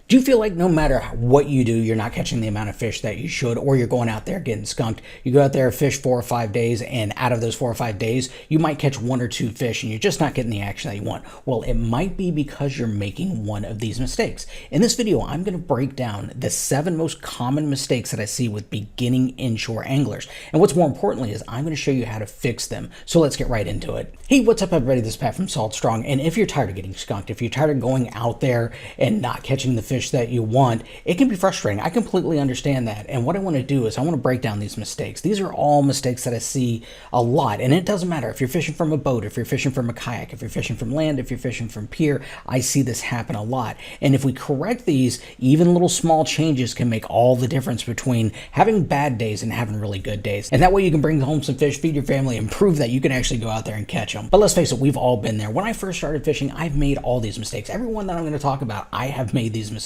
Do you feel like no matter what you do, you're not catching the amount of fish that you should, or you're going out there getting skunked? You go out there, fish 4 or 5 days, and out of those 4 or 5 days, you might catch 1 or 2 fish, and you're just not getting the action that you want. Well, it might be because you're making one of these mistakes. In this video, I'm going to break down the 7 most common mistakes that I see with beginning inshore anglers. And what's more importantly is I'm going to show you how to fix them. So let's get right into it. Hey, what's up everybody? This is Pat from Salt Strong. And if you're tired of getting skunked, if you're tired of going out there and not catching the fish that you want, it can be frustrating. I completely understand that. And what I want to do is I want to break down these mistakes. These are all mistakes that I see a lot. And it doesn't matter if you're fishing from a boat, if you're fishing from a kayak, if you're fishing from land, if you're fishing from pier, I see this happen a lot. And if we correct these, even little small changes can make all the difference between having bad days and having really good days. And that way you can bring home some fish, feed your family, and prove that you can actually go out there and catch them. But let's face it, we've all been there. When I first started fishing, I've made all these mistakes. Everyone that I'm going to talk about, I have made these mistakes.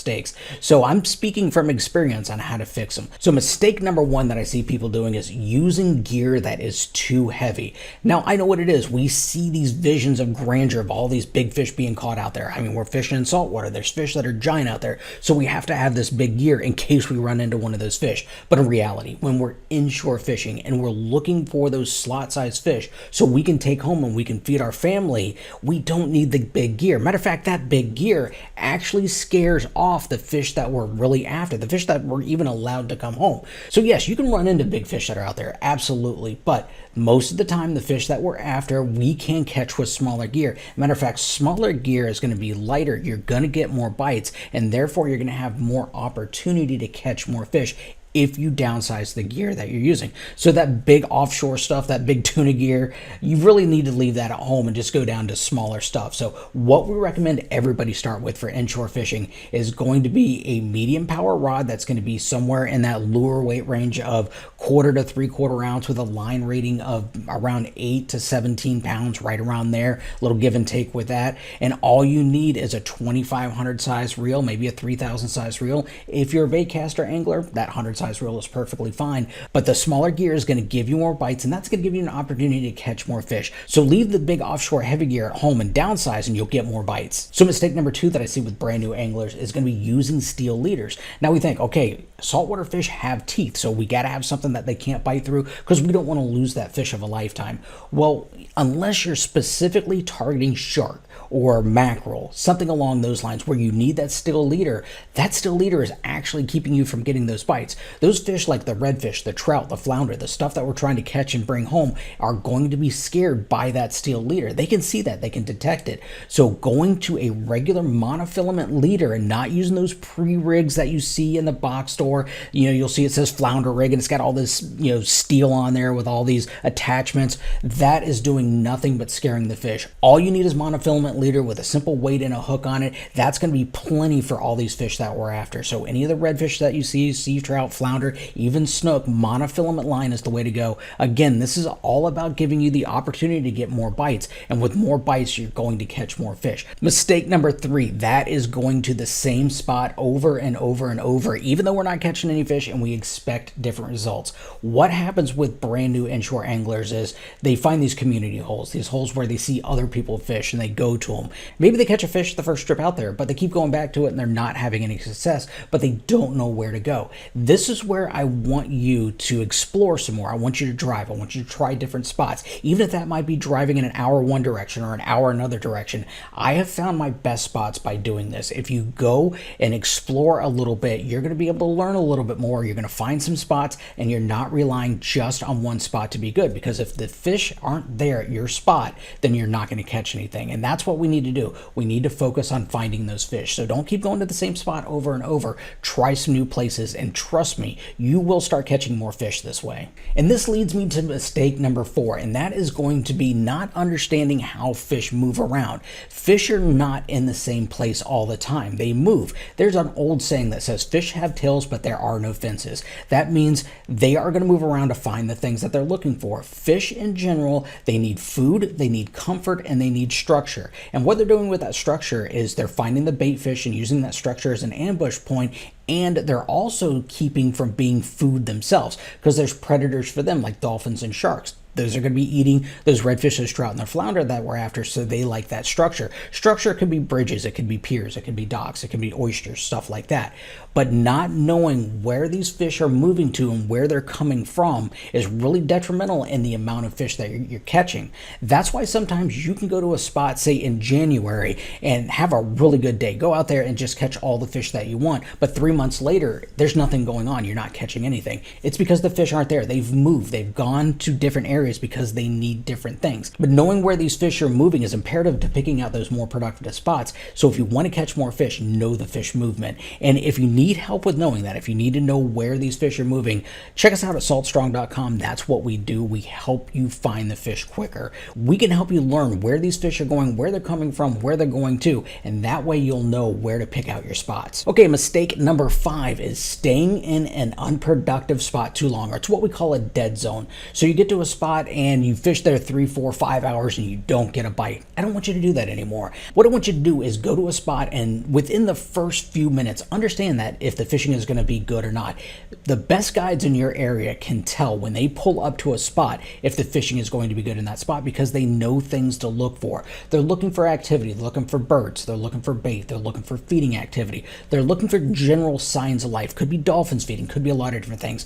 So I'm speaking from experience on how to fix them. So mistake number 1 that I see people doing is using gear that is too heavy. Now I know what it is. We see these visions of grandeur of all these big fish being caught out there. I mean, we're fishing in saltwater. There's fish that are giant out there. So we have to have this big gear in case we run into one of those fish. But in reality, when we're inshore fishing and we're looking for those slot-sized fish so we can take home and we can feed our family, we don't need the big gear. Matter of fact, that big gear actually scares off the fish that we're really after, the fish that we're even allowed to come home. So yes, you can run into big fish that are out there, absolutely, but most of the time the fish that we're after we can catch with smaller gear. Matter of fact, smaller gear is going to be lighter, you're going to get more bites, and therefore you're going to have more opportunity to catch more fish if you downsize the gear that you're using. So that big offshore stuff, that big tuna gear, you really need to leave that at home and just go down to smaller stuff. So what we recommend everybody start with for inshore fishing is going to be a medium power rod that's going to be somewhere in that lure weight range of 1/4 to 3/4 ounce with a line rating of around 8 to 17 pounds, right around there, a little give and take with that. And all you need is a 2500 size reel, maybe a 3000 size reel. If you're a baitcaster angler, that 100 size reel is perfectly fine, but the smaller gear is going to give you more bites, and that's going to give you an opportunity to catch more fish. So leave the big offshore heavy gear at home and downsize and you'll get more bites. So mistake number 2 that I see with brand new anglers is going to be using steel leaders. Now we think, okay, saltwater fish have teeth, so we got to have something that they can't bite through because we don't want to lose that fish of a lifetime. Well, unless you're specifically targeting shark or mackerel, something along those lines where you need that steel leader, that steel leader is actually keeping you from getting those bites. Those fish like the redfish, the trout, the flounder, the stuff that we're trying to catch and bring home are going to be scared by that steel leader. They can see that, they can detect it. So going to a regular monofilament leader and not using those pre-rigs that you see in the box store, you'll see it says flounder rig and it's got all this, steel on there with all these attachments. That is doing nothing but scaring the fish. All you need is monofilament leader with a simple weight and a hook on it. That's going to be plenty for all these fish that we're after. So any of the redfish that you see, sea trout, flounder, even snook, monofilament line is the way to go. Again, this is all about giving you the opportunity to get more bites, and with more bites you're going to catch more fish. Mistake number 3, that is going to the same spot over and over and over, even though we're not catching any fish and we expect different results. What happens with brand new inshore anglers is they find these community holes, these holes where they see other people fish and they go to them. Maybe they catch a fish the first trip out there, but they keep going back to it and they're not having any success, but they don't know where to go. This is where I want you to explore some more. I want you to drive. I want you to try different spots, even if that might be driving in an hour one direction or an hour another direction. I have found my best spots by doing this. If you go and explore a little bit, you're going to be able to learn a little bit more. You're going to find some spots and you're not relying just on one spot to be good, because if the fish aren't there at your spot, then you're not going to catch anything. And that's what we need to do. We need to focus on finding those fish. So don't keep going to the same spot over and over. Try some new places, and trust me, you will start catching more fish this way. And this leads me to mistake number 4, and that is going to be not understanding how fish move around. Fish are not in the same place all the time. They move. There's an old saying that says fish have tails, but there are no fences. That means they are going to move around to find the things that they're looking for. Fish in general, they need food, they need comfort, and they need structure. And what they're doing with that structure is they're finding the bait fish and using that structure as an ambush point, and they're also keeping from being food themselves because there's predators for them like dolphins and sharks. Those are going to be eating those redfish, those trout, and the flounder that we're after, so they like that structure. Structure could be bridges, it could be piers, it could be docks, it could be oysters, stuff like that. But not knowing where these fish are moving to and where they're coming from is really detrimental in the amount of fish that you're catching. That's why sometimes you can go to a spot, say in January, and have a really good day. Go out there and just catch all the fish that you want. But 3 months later, there's nothing going on. You're not catching anything. It's because the fish aren't there. They've moved. They've gone to different areas because they need different things. But knowing where these fish are moving is imperative to picking out those more productive spots. So if you want to catch more fish, know the fish movement. And if you need help with knowing that, if you need to know where these fish are moving, check us out at saltstrong.com. That's what we do. We help you find the fish quicker. We can help you learn where these fish are going, where they're coming from, where they're going to, and that way you'll know where to pick out your spots. Okay, mistake number 5 is staying in an unproductive spot too long, or it's what we call a dead zone. So you get to a spot and you fish there 3, 4, 5 hours and you don't get a bite. I don't want you to do that anymore. What I want you to do is go to a spot and within the first few minutes, understand that if the fishing is going to be good or not. The best guides in your area can tell when they pull up to a spot if the fishing is going to be good in that spot because they know things to look for. They're looking for activity, they're looking for birds, they're looking for bait, they're looking for feeding activity, they're looking for general signs of life. Could be dolphins feeding, could be a lot of different things.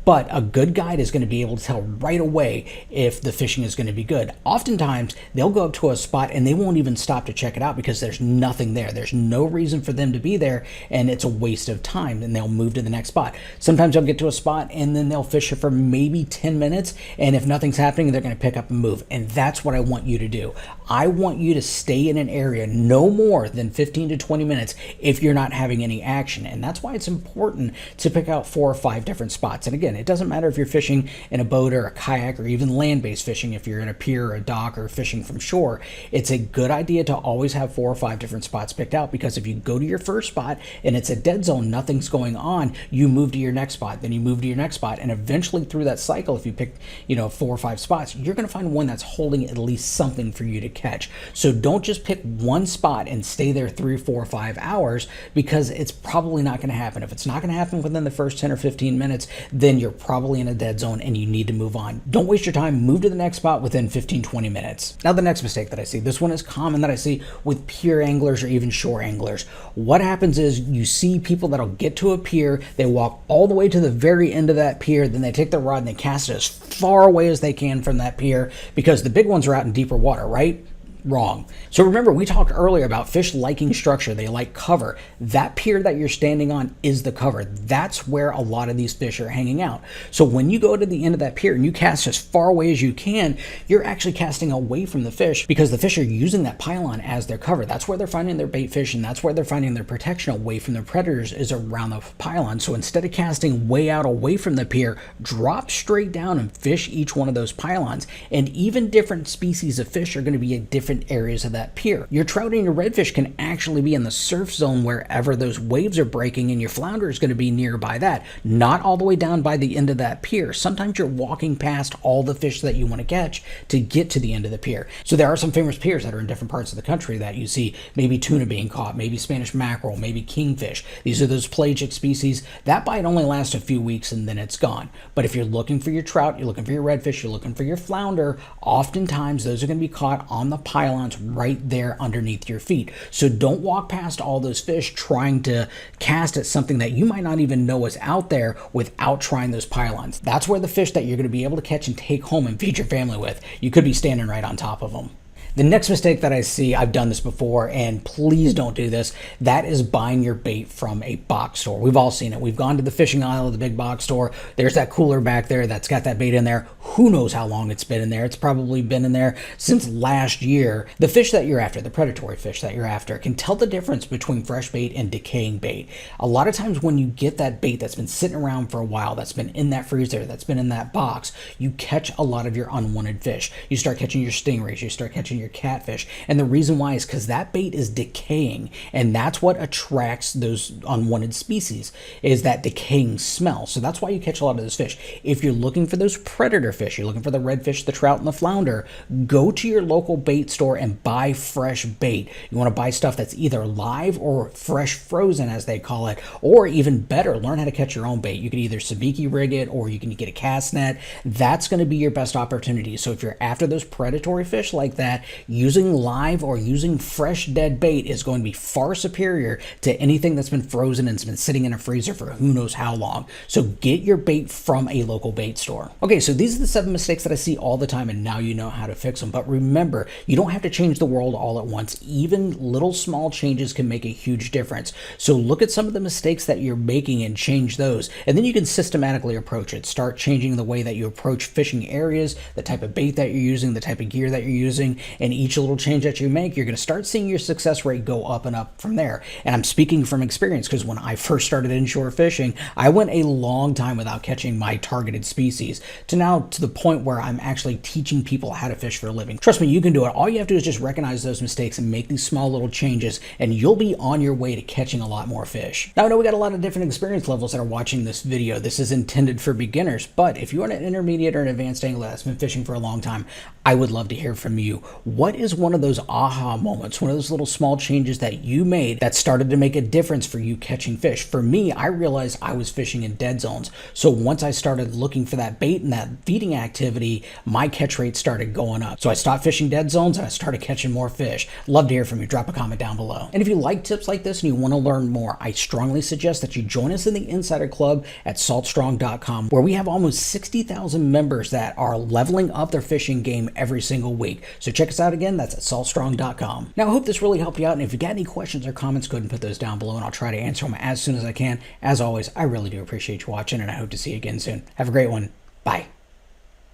But a good guide is going to be able to tell right away if the fishing is going to be good. Oftentimes, they'll go up to a spot and they won't even stop to check it out because there's nothing there. There's no reason for them to be there and it's a waste of time, and they'll move to the next spot. Sometimes they'll get to a spot and then they'll fish it for maybe 10 minutes, and if nothing's happening, they're going to pick up and move. And that's what I want you to do. I want you to stay in an area no more than 15 to 20 minutes if you're not having any action. And that's why it's important to pick out 4 or 5 different spots. And again, it doesn't matter if you're fishing in a boat or a kayak or even land-based fishing, if you're in a pier or a dock or fishing from shore. It's a good idea to always have 4 or 5 different spots picked out, because if you go to your first spot and it's a dead zone, nothing's going on, you move to your next spot, then you move to your next spot, and eventually through that cycle, if you pick 4 or 5 spots, you're going to find one that's holding at least something for you to catch. So don't just pick one spot and stay there 3, 4, 5 hours, because it's probably not going to happen. If it's not going to happen within the first 10 or 15 minutes, then you're probably in a dead zone and you need to move on. Don't waste your time. Move to the next spot within 15, 20 minutes. Now, the next mistake that I see, this one is common that I see with pier anglers or even shore anglers. What happens is you see people that'll get to a pier, they walk all the way to the very end of that pier, then they take their rod and they cast it as far away as they can from that pier because the big ones are out in deeper water, right? Wrong. So remember, we talked earlier about fish liking structure. They like cover. That pier that you're standing on is the cover. That's where a lot of these fish are hanging out. So when you go to the end of that pier and you cast as far away as you can, you're actually casting away from the fish because the fish are using that pylon as their cover. That's where they're finding their bait fish, and that's where they're finding their protection away from their predators, is around the pylon. So instead of casting way out away from the pier, drop straight down and fish each one of those pylons. And even different species of fish are going to be at different areas of that pier. Your trout and your redfish can actually be in the surf zone wherever those waves are breaking, and your flounder is going to be nearby that, not all the way down by the end of that pier. Sometimes you're walking past all the fish that you want to catch to get to the end of the pier. So there are some famous piers that are in different parts of the country that you see maybe tuna being caught, maybe Spanish mackerel, maybe kingfish. These are those pelagic species. That bite only lasts a few weeks and then it's gone. But if you're looking for your trout, you're looking for your redfish, you're looking for your flounder, oftentimes those are going to be caught on the pylons right there underneath your feet. So don't walk past all those fish trying to cast at something that you might not even know is out there without trying those pylons. That's where the fish that you're going to be able to catch and take home and feed your family with, you could be standing right on top of them. The next mistake that I see, I've done this before, and please don't do this, that is buying your bait from a box store. We've all seen it. We've gone to the fishing aisle of the big box store. There's that cooler back there that's got that bait in there. Who knows how long it's been in there? It's probably been in there since last year. The fish that you're after, the predatory fish that you're after, can tell the difference between fresh bait and decaying bait. A lot of times when you get that bait that's been sitting around for a while, that's been in that freezer, that's been in that box, you catch a lot of your unwanted fish. You start catching your stingrays, you start catching catching your catfish. And the reason why is because that bait is decaying, and that's what attracts those unwanted species, is that decaying smell. So that's why you catch a lot of those fish. If you're looking for those predator fish, you're looking for the redfish, the trout, and the flounder, go to your local bait store and buy fresh bait. You want to buy stuff that's either live or fresh frozen, as they call it, or even better, learn how to catch your own bait. You can either sabiki rig it, or you can get a cast net. That's going to be your best opportunity. So if you're after those predatory fish like that, using live or using fresh dead bait is going to be far superior to anything that's been frozen and it's been sitting in a freezer for who knows how long. So get your bait from a local bait store. Okay, so these are the 7 mistakes that I see all the time, and now you know how to fix them. But remember, you don't have to change the world all at once. Even little small changes can make a huge difference. So look at some of the mistakes that you're making and change those, and then you can systematically approach it. Start changing the way that you approach fishing areas, the type of bait that you're using, the type of gear that you're using, and each little change that you make, you're going to start seeing your success rate go up and up from there. And I'm speaking from experience, because when I first started inshore fishing, I went a long time without catching my targeted species, to now to the point where I'm actually teaching people how to fish for a living. Trust me, you can do it. All you have to do is just recognize those mistakes and make these small little changes, and you'll be on your way to catching a lot more fish. Now, I know we got a lot of different experience levels that are watching this video. This is intended for beginners, but if you're an intermediate or an advanced angler that's been fishing for a long time, I would love to hear from you. What is one of those aha moments, one of those little small changes that you made that started to make a difference for you catching fish? For me, I realized I was fishing in dead zones. So once I started looking for that bait and that feeding activity, my catch rate started going up. So I stopped fishing dead zones and I started catching more fish. Love to hear from you. Drop a comment down below. And if you like tips like this and you want to learn more, I strongly suggest that you join us in the Insider Club at saltstrong.com, where we have almost 60,000 members that are leveling up their fishing game every single week. So check us out again. That's at saltstrong.com. Now, I hope this really helped you out. And if you got any questions or comments, go ahead and put those down below and I'll try to answer them as soon as I can. As always, I really do appreciate you watching, and I hope to see you again soon. Have a great one. Bye.